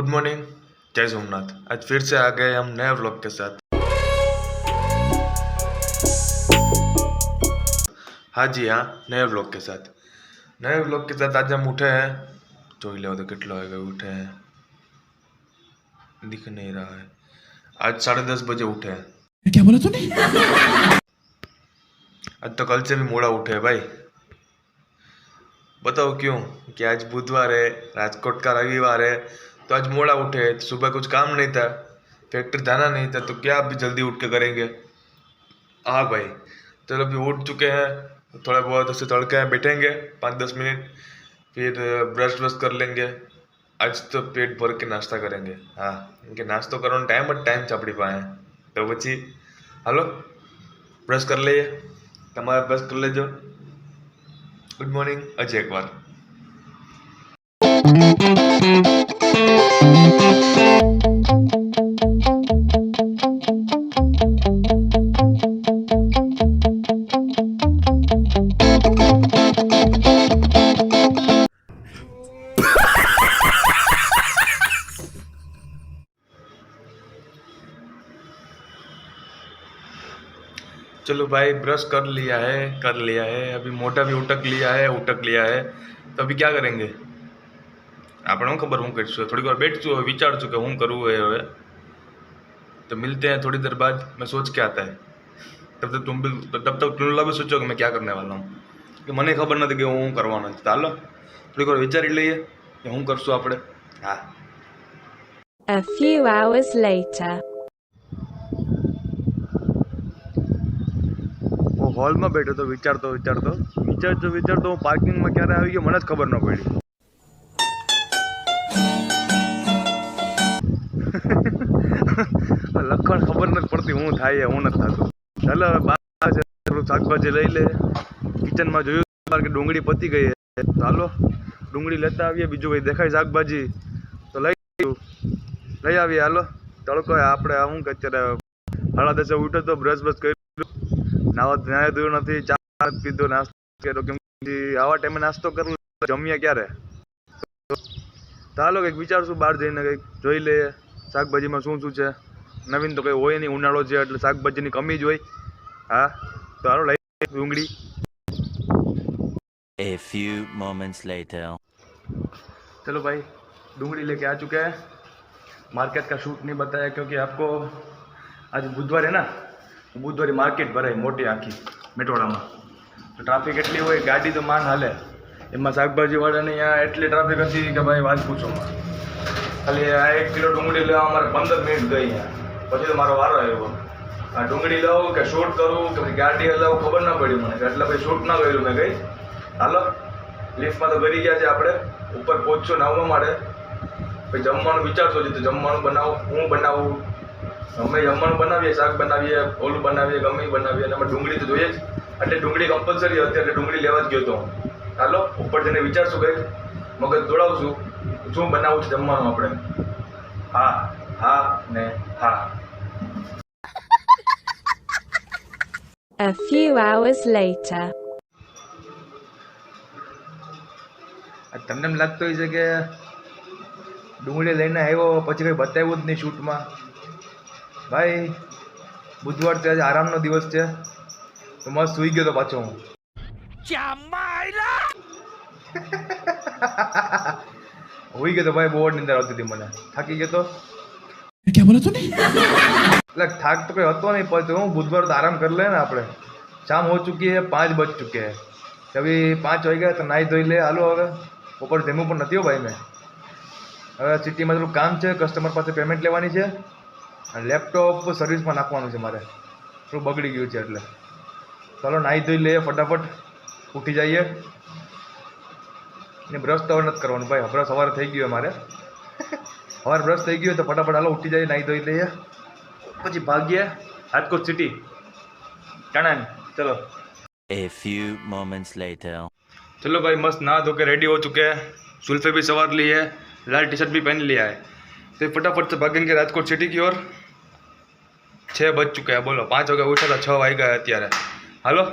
Good morning, जय सोमनाथ। आज फिर से आ गए हम नए व्लॉग के साथ। हाँ जी हाँ, नए व्लॉग के साथ। आज हम उठे हैं। જોઈ लो तो कितना वागे उठे हैं, दिख नहीं रहा है। आज 10:30 बजे उठे हैं। क्या बोला तूने? आज तो कल से भी मोड़ा उठे हैं भाई। बताओ क्यों? कि आज बुधवार है, राजकोट का रविवार है, तो आज मोड़ा उठे। सुबह कुछ काम नहीं था, फैक्ट्री जाना नहीं था, तो क्या अभी जल्दी उठ के करेंगे। हाँ भाई, चलो अभी उठ चुके हैं, थोड़ा बहुत ऐसे तड़के बैठेंगे 5-10 मिनट, फिर ब्रश व्रश कर लेंगे। आज तो पेट भर के नाश्ता करेंगे। हाँ, इनके नाश्तो करવાનો टाइम चापड़ी पाए, तो પછી હાલો બ્રશ કરી લઈએ। તમારે બ્રશ કરી લેજો। ગુડ મોર્નિંગ અજય એકવાર। चलो भाई, ब्रश कर लिया है। अभी मोटा भी उटक लिया है। तो अभी क्या करेंगे આપણે શું ખબર શું કરીશું। થોડી વાર बैठશું, विचारશું કે શું કરવું है હવે। तो मिलते हैं थोड़ी देर बाद। मैं सोच के आता है, तब तक तुम लोग भी सोचो कि मैं क्या करने वाला हूँ, कि મને ખબર નથી કે હું શું કરવાનો છે। ચાલો થોડીક વાર વિચારી લઈએ કે શું કરશું આપણે। હા। A few hours later. હું હોલમાં બેઠો તો વિચારતો હું પાર્કિંગમાં ક્યારે આવી ગયો મને જ ખબર ન પડી। લખણ ખબર નથી પડતી હું થાય હું નથી થતું। ચાલો હવે બહાર છે, થોડુંક શાકભાજી લઈ લે। કિચનમાં જોયું કે ડુંગળી પતી ગઈ છે, ચાલો ડુંગળી લેતા આવીએ। બીજું કંઈ દેખાય શાકભાજી તો લઈ આવીએ। હાલો તડકો આપણે શું કે અત્યારે 10:30 ઉઠ્યો તો બ્રશ કર્યું, નાવા ધોયું નથી, ચા પીધો, નાસ્તો કર્યો, કેમ કે આવા ટાઈમે નાસ્તો કરવો, જમીએ ક્યારે। ચાલો કંઈક વિચારશું, બહાર જઈને કંઈક જોઈ લઈએ શાકભાજીમાં શું છે। નવીન તો કંઈ હોય નહીં, ઉનાળો છે એટલે શાકભાજીની કમી જ હોય। હા તો હાલો લઈ ડુંગળી। A few moments later. चलो भाई, डूंगरी लेके आ चुके हैं। मार्केट का शूट नहीं बताया क्योंकि आपको आज बुधवार है ना, बुधवारी मार्केट भराय मोटी आखी मेटोड़ा में। तो ट्राफिक एटली होय, गाड़ी तो मान हाले, एमां शाकभाजीवाळाने यहाँ एटली ट्राफिक हती कि भाई वात पूछो में। खाली आ 1 किलो डूंगળી लेवा अमारे 15 मिनिट गई है, पछी तो मारो वारो आव्यो। आ डूंगળી लऊं के शूट करूँ कि गाड़ी हलावूं खबर न पड़ी मने, એટલે भाई शूट न कर्युं मैं गई। हालो लिफ्टમાં तो गरी गया छे આપણે, ઉપર પહોંચશું 9મા માળે। પછી જમવાનું વિચારશો છે, તો જમવાનું બનાવું, હું બનાવું, અમે જમવાનું બનાવીએ, શાક બનાવીએ, ઓલું બનાવીએ, ગમે બનાવીએ, અને અમે ડુંગળી તો જોઈએ જ, એટલે ડુંગળી કમ્પલસરી હતી, એટલે ડુંગળી લેવા જ ગયો હતો હું। હાલો ઉપર જઈને વિચારશું કંઈક, મગજ દોડાવશું શું બનાવવું છે જમવાનું આપણે। હા હા ને હા। A few hours later. તમને એમ લાગતું હોય છે કે ડુંગળી લઈને આવ્યો પછી કંઈ બતાવ્યું જ નહીં શૂટમાં। ભાઈ બુધવાર છે, આજે આરામનો દિવસ છે, તો મસ્ત સૂઈ ગયો તો પાછો હું। હોઈ ગયો તો ભાઈ, બહુ નીંદર આવતી હતી મને, થાકી ગયો તો। क्या बोला तूने? એટલે થાક તો કંઈ હતો નહીં, પણ હું बुधवार तो आराम कर ले ना આપણે। शाम हो चुकी है, 5 बज चुके हैं, अभी 5 वाग्या, तो नाही धोई ले। हालो હવે ઉપર જમ્યું પણ નથી હો ભાઈ મેં। હવે સિટીમાં થોડું કામ છે, કસ્ટમર પાસે પેમેન્ટ લેવાની છે, અને લેપટોપ સર્વિસમાં નાખવાનું છે મારે, થોડું બગડી ગયું છે એટલે। ચાલો નાહી ધોઈ લઈએ ફટાફટ, ઉઠી જઈએ। ને બ્રશ તો હવે નથી કરવાનું ભાઈ, બ્રશ સવારે થઈ ગયું મારે, સવારે બ્રશ થઈ ગયું, તો ફટાફટ હાલો ઉઠી જઈએ, નાહી ધોઈ લઈએ, પછી ભાગીએ રાજકોટ સિટી કાણાની। चलो A few moments later. चलो भाई, मस्त नहा धो के रेडी हो चुके हैं, सुल्फे भी सवार ली है, लाल टी शर्ट भी पहन लिया है, तो फटाफट से भागेंगे राजकोट सिटी की ओर। 6 बज चुके हैं, बोलो 5 वागे उठा था, 6 वाग गया अत्यारे। हालो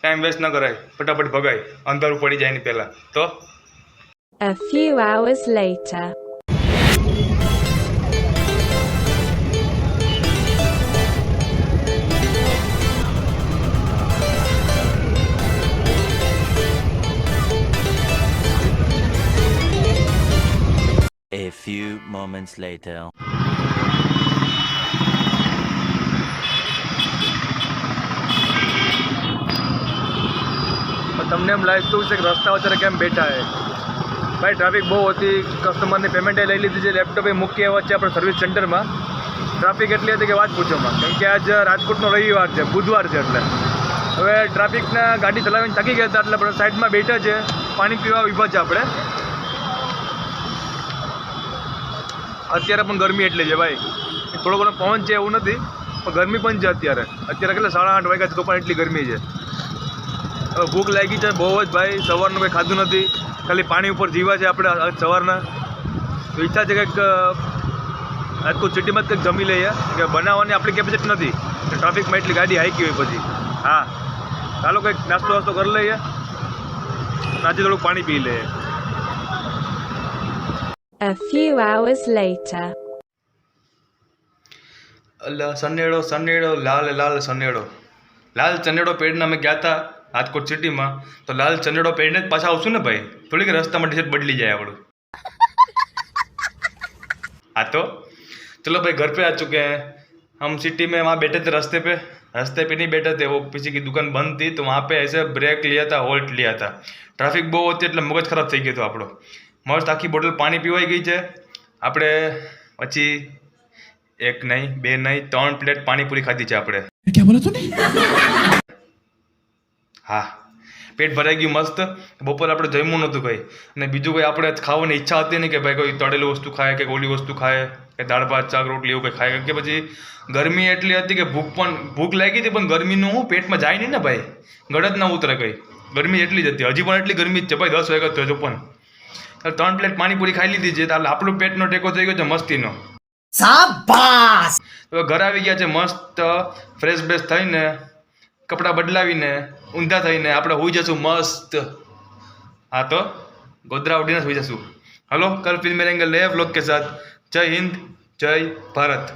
टाइम वेस्ट न कराय, फटाफट भगाय, अंधारू पड़ी जाए नहीं पहला तो। A few hours later. moments later. તમને એમ લાગતું છે કે રસ્તા વચ્ચે કેમ બેઠા છે? ભાઈ ટ્રાફિક બહુ હતી, કસ્ટમરની પેમેન્ટે લઈ લીધી છે, લેપટોપે મૂકી આવ્યા છે આપણે સર્વિસ સેન્ટરમાં. ટ્રાફિક એટલી હતી કે વાત પૂછોમાં, કેમ કે આજ રાજકોટનો રવિવાર છે, બુધવાર છે, એટલે હવે ટ્રાફિકના ગાડી ચલાવીને થકી ગયા હતા, એટલે આપણે સાઈડમાં બેઠા છે, પાણી પીવા ઊભા છે આપણે. અત્યારે પણ ગરમી એટલી છે ભાઈ, થોડો ઘણો પવન છે એવું નથી, પણ ગરમી પણ છે અત્યારે કેટલા 8:30 વાગ્યા છે તો પણ એટલી ગરમી છે. હવે ભૂખ લાગી છે બહુ જ ભાઈ, સવારનું કંઈ ખાધું નથી, ખાલી પાણી ઉપર જીવા છે આપણે સવારના. તો ઈચ્છા છે કંઈક રાજકોટ સિટીમાં જ કંઈક જમી લઈએ, કે બનાવવાની આપણી કેપેસિટી નથી, ટ્રાફિકમાં એટલી ગાડી હાઈકી હોય પછી. હા ચાલો કંઈક નાસ્તો વાસ્તો કરી લઈએ, આજે થોડુંક પાણી પી લઈએ. A few hours later. Sanedo લાલ સનેડો, લાલ ચનેડો પહેરીને અમે ગયા હતા રાજકોટ સિટીમાં. તો લાલ ચનેડો પહેરીને જ પાછા આવશું ને ભાઈ, થોડીક રસ્તામાં ટી-શર્ટ બદલી જાય આપણું. हाँ तो चलो भाई घर पे आ चुके हैं हम. सिटी में वहाँ बैठे थे रास्ते पे नहीं बैठे थे, वो किसी की दुकान बंद थी, तो वहाँ पे ऐसे ब्रेक लिया था, होल्ट लिया था. ट्राफिक બહુ હતી એટલે મગજ ખરાબ થઈ ગયો હતો આપણો. મસ્ત આખી બોટલ પાણી પીવાઈ ગઈ છે આપણે. પછી 1 નહીં 2 નહીં 3 પ્લેટ પાણીપુરી ખાધી છે આપણે. क्या बोला तूने? હા પેટ ભરાઈ ગયું મસ્ત. બપોર આપણે જમ્યું નહોતું કંઈ, અને બીજું કંઈ આપણે ખાવાની ઈચ્છા હતી નહીં કે ભાઈ કોઈ તળેલું વસ્તુ ખાય કે ઓલી વસ્તુ ખાય કે દાળ ભાત શાક રોટલી એવું કંઈ ખાય. કે પછી ગરમી એટલી હતી કે ભૂખ લાગી હતી, પણ ગરમીનું હું પેટમાં જાય નહીં ને ભાઈ, ગળદ ના ઉતરે કંઈ. ગરમી એટલી જ હતી, હજી પણ એટલી ગરમી જ છે ભાઈ, 10 વાગ્યા થયો પણ 3 પ્લેટ પાણીપુરી ખાઈ લીધી છે, એટલે આપણો પેટનો ટેકો થઈ ગયો છે મસ્તીનો. શાબાશ. તો ઘર આવી ગયા છે મસ્ત ફ્રેશ બ્રેશ થઈને, કપડાં બદલાવીને ઊંધા થઈને આપણે હોઈ જશું મસ્ત. હા તો ગોદરા ઉડીને હોઈ જશું. હલો કલ ફિર મિલેંગે નए व्लॉग के साथ. जय हिंद जय भारत.